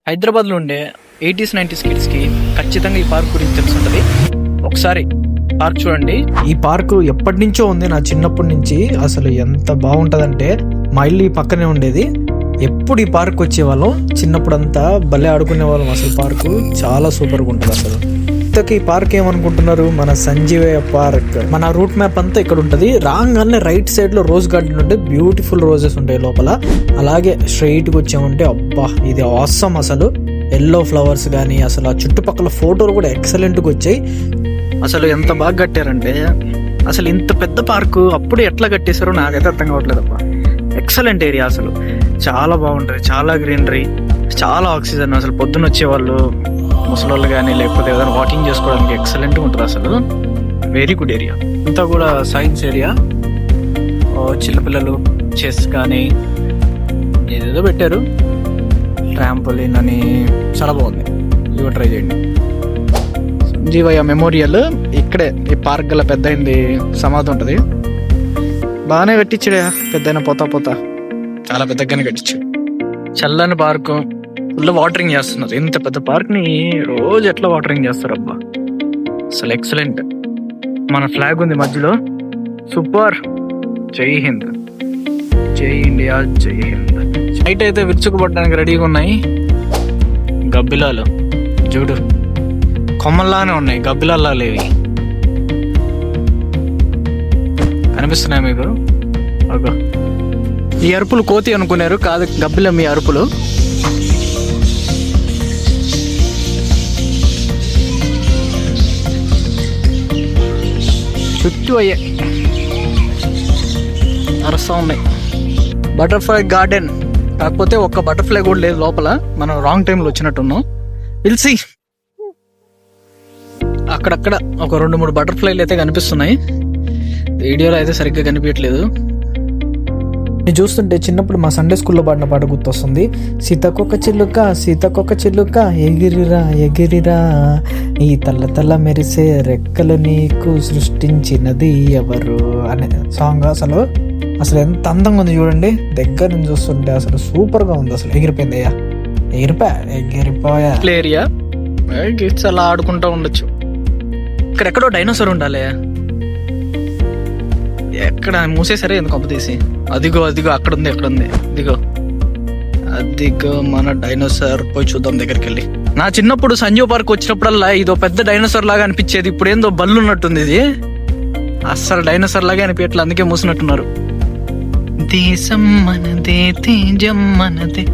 హైదరాబాద్లో ఉండే 80s 90s కిడ్స్కి ఖచ్చితంగా ఈ పార్క్ గురించి తెలుసుంటుంది. ఒకసారి పార్క్ చూడండి. ఈ పార్కు ఎప్పటి నుంచో ఉంది, నా చిన్నప్పటి నుంచి. అసలు ఎంత బాగుంటుందంటే మా ఇల్లు ఈ పక్కనే ఉండేది. ఎప్పుడు ఈ పార్క్ వచ్చేవాళ్ళం. చిన్నప్పుడంతా భలే ఆడుకునే వాళ్ళం. అసలు పార్కు చాలా సూపర్గా ఉంటుంది. అసలు ఈ పార్క్ ఏమనుకుంటున్నారు, మన సంజీవయ్య పార్క్. మన రూట్ మ్యాప్ అంతా ఇక్కడ ఉంటుంది. రాగానే రైట్ సైడ్ లో రోజ్ గార్డెన్ ఉంటే బ్యూటిఫుల్ రోజెస్ ఉంటాయి లోపల. అలాగే స్ట్రైట్ గా వచ్చామంటే అబ్బా ఇది ఆసమ్. అసలు ఎల్లో ఫ్లవర్స్ కానీ అసలు ఆ చుట్టుపక్కల ఫోటోలు కూడా ఎక్సలెంట్ గా వచ్చాయి. అసలు ఎంత బాగా కట్టారంటే అసలు ఇంత పెద్ద పార్కు అప్పుడు ఎట్లా కట్టేశారో నాకైతే అర్థం కావట్లేదు అబ్బా. ఎక్సలెంట్ ఏరియా, అసలు చాలా బాగుంటుంది, చాలా గ్రీనరీ, చాలా ఆక్సిజన్. అసలు పొద్దున్న వచ్చేవాళ్ళు ముసలోళ్ళు కానీ లేకపోతే ఏదైనా వాకింగ్ చేసుకోవడానికి ఎక్సలెంట్గా ఉంటుంది. అసలు వెరీ గుడ్ ఏరియా. అంతా కూడా సైన్స్ ఏరియా. చిన్నపిల్లలు చెస్ కానీ ఏదేదో పెట్టారు, ట్రాంపోలిన్ అని, చాలా బాగుంది. ఇవి ట్రై చేయండి. సంజీవయ్య మెమోరియల్ ఇక్కడే ఈ పార్క్ గల పెద్ద అయింది సమాధి ఉంటుంది. బాగానే కట్టించాడు, పెద్ద పోతా చాలా పెద్దగానే కట్టించాడు. చల్లని పార్కు, ఫుల్ వాటరింగ్ చేస్తున్నారు. ఇంత పెద్ద పార్క్ ని రోజు ఎట్లా వాటరింగ్ చేస్తారు అబ్బా. అసలు ఎక్సలెంట్. మన ఫ్లాగ్ ఉంది మధ్యలో, సూపర్. జై హింద్, జై ఇండియా, జై హింద్. నైట్ అయితే విరుచుకుపడడానికి రెడీగా ఉన్నాయి గబ్బిలాలు. చూడు, కొమ్మల్లానే ఉన్నాయి, గబ్బిలాల్లా లేవి. కనిపిస్తున్నాయి మీకు? ఓకే, ఈ అరుపులు కోతి అనుకున్నారు, కాదు గబ్బిలం. మీ అరుపులు చుట్టూ అయ్యే అరస్తా ఉన్నాయి. బటర్ఫ్లై గార్డెన్, కాకపోతే ఒక్క బటర్ఫ్లై కూడా లేదు లోపల. మనం రాంగ్ టైంలో వచ్చినట్టున్నాం. పిలిచి అక్కడక్కడ ఒక 2-3 బటర్ఫ్లైలు అయితే కనిపిస్తున్నాయి. వీడియోలో అయితే సరిగ్గా కనిపించట్లేదు. నేను చూస్తుంటే చిన్నప్పుడు మా సండే స్కూల్లో పాడిన పాట గుర్తొస్తుంది. సీతకొక చిలుక సీతకొక చిలుక ఎగిరిరా ఎగిరిరా, ఈ తల్ల తల్ల మెరిసే రెక్కలు నీకు సృష్టించినది ఎవరు అనే సాంగ్. అసలు ఎంత అందంగా ఉంది చూడండి. దగ్గర నుంచి చూస్తుంటే అసలు సూపర్ గా ఉంది. అసలు ఎగిరిపోయిందయ్యా, ఎగిరిపోయా. ఏరియా అలా ఆడుకుంటూ ఉండొచ్చు. ఇక్కడెక్కడో డైనోసార్ ఉండాలి. ఎక్కడ మూసేసరే ఎందుకు కంప తీసి? అదిగో అక్కడ ఉంది, ఎక్కడ ఉంది? అదిగో మన డైనోసార్. పోయి చూద్దాం దగ్గరికి వెళ్ళి. నా చిన్నప్పుడు సంజీవ్ పార్క్ వచ్చినప్పుడల్లా ఇదో పెద్ద డైనోసార్ లాగా అనిపించేది. ఇప్పుడు ఏందో బల్లు ఉన్నట్టుంది ఇది. అస్సలు డైనోసార్ లాగా అనిపించట్లేదు, అందుకే మూసినట్టున్నారు. దేశం మనదే, తేజం మనదే,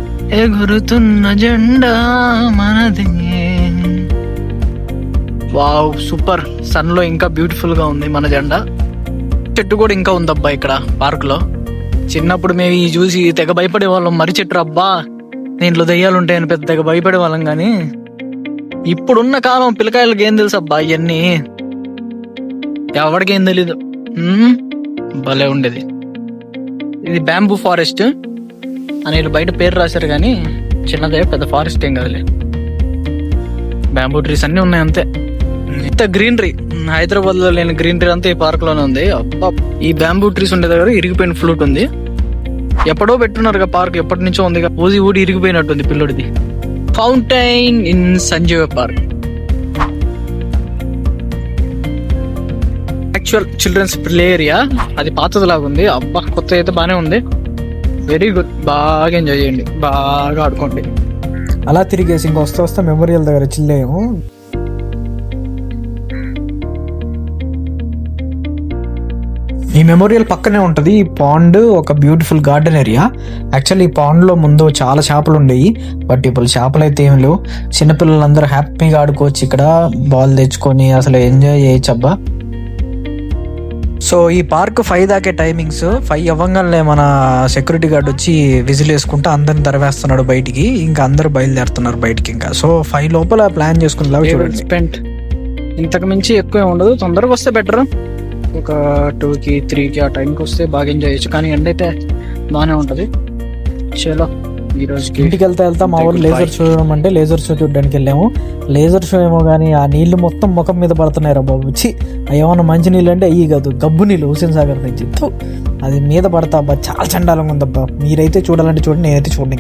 ఎగురుతున్న జెండా మనదే. Wow, super. సన్ లో ఇంకా బ్యూటిఫుల్ గా ఉంది మన జెండా. చెట్టు కూడా ఇంకా ఉందబ్బా ఇక్కడ పార్క్ లో. చిన్నప్పుడు మేము ఈ చూసి తెగ భయపడే వాళ్ళం. మర్రి చెట్టు అబ్బా, దీంట్లో దెయ్యాలు ఉంటాయని పెద్ద తెగ భయపడే వాళ్ళం. కానీ ఇప్పుడున్న కాలం పిల్లకాయలకి ఏం తెలుసు అబ్బా ఇవన్నీ. ఎవరికేం తెలీదు. భలే ఉండేది. ఇది బ్యాంబూ ఫారెస్ట్ అని బయట పేరు రాశారు, కానీ చిన్నదే, పెద్ద ఫారెస్ట్ ఏం కాదులే. బ్యాంబూ ట్రీస్ అన్ని ఉన్నాయి అంతే. ఇంత గ్రీనరీ, హైదరాబాద్ లో లేని గ్రీనరీ అంతా ఈ పార్క్ లోనే ఉంది. ఈ బ్యాంబూ ట్రీస్ ఉండే దగ్గర ఇరిగిపోయిన ఫ్లూట్ ఉంది. ఎప్పుడో పెట్టున్నారు పార్క్, ఎప్పటి నుంచో ఉంది. ఊడి ఇరిగిపోయినట్టుంది పిల్లడిది. Fountain in Sanjeeva park, actual children's play area. అది పాతది లాగా ఉంది. అబ్బా, కొత్త అయితే బానే ఉంది. Very good. బాగా ఎంజాయ్ చేయండి, బాగా ఆడుకోండి. అలా తిరిగేసి ఇంకా వస్తా మెమోరియల్ దగ్గర చిల్లేము. ఈ మెమోరియల్ పక్కనే ఉంటుంది ఈ పాండ్, ఒక బ్యూటిఫుల్ గార్డెన్ ఏరియా. యాక్చువల్లీ ఈ పాండ్ లో ముందు చాలా చేపలు ఉండేవి, బట్ ఇప్పుడు చేపలు అయితే ఏం లేవు. చిన్నపిల్లలందరూ హ్యాపీగా ఆడుకోవచ్చు ఇక్కడ, బాల్ తెచ్చుకొని అసలు ఎంజాయ్ చేయొచ్చు అబ్బా. సో ఈ పార్క్ 5 దాకే టైమింగ్స్. 5 అవ్వగానే మన సెక్యూరిటీ గార్డ్ వచ్చి విజిల్ వేసుకుంటూ అందరిని తరవేస్తున్నాడు బయటికి. ఇంకా అందరూ బయలుదేరుతున్నారు బయటికి. ఇంకా సో 5 లోపల ప్లాన్ చేసుకునేలాగా చూడండి. స్పెంట్ ఇంతకు మించి ఎక్కువ ఉండదు. తొందరగా వస్తే బెటర్. ఒక 2కి 3కి ఆ టైంకి వస్తే బాగా ఎంజాయ్ చేయొచ్చు. కానీ ఎండ్ అయితే బాగానే ఉంటుంది. చలో ఈ రోజుకి ఇంటికి వెళ్తా మా ఊరు లేజర్ షో అంటే లేజర్ షో చూడడానికి వెళ్ళాము. లేజర్ షో ఏమో కానీ ఆ నీళ్లు మొత్తం ముఖం మీద పడుతున్నాయి రా బాబు. ఏమన్నా మంచి నీళ్ళు అంటే అయ్యి కాదు, గబ్బు నీళ్ళు హుసేన్ సాగర్ నుంచి. అది మీద పడతా అబ్బా, చాలా చండాలంగా ఉందబ్బా. మీరైతే చూడాలంటే చూడండి, నేనైతే చూడండి.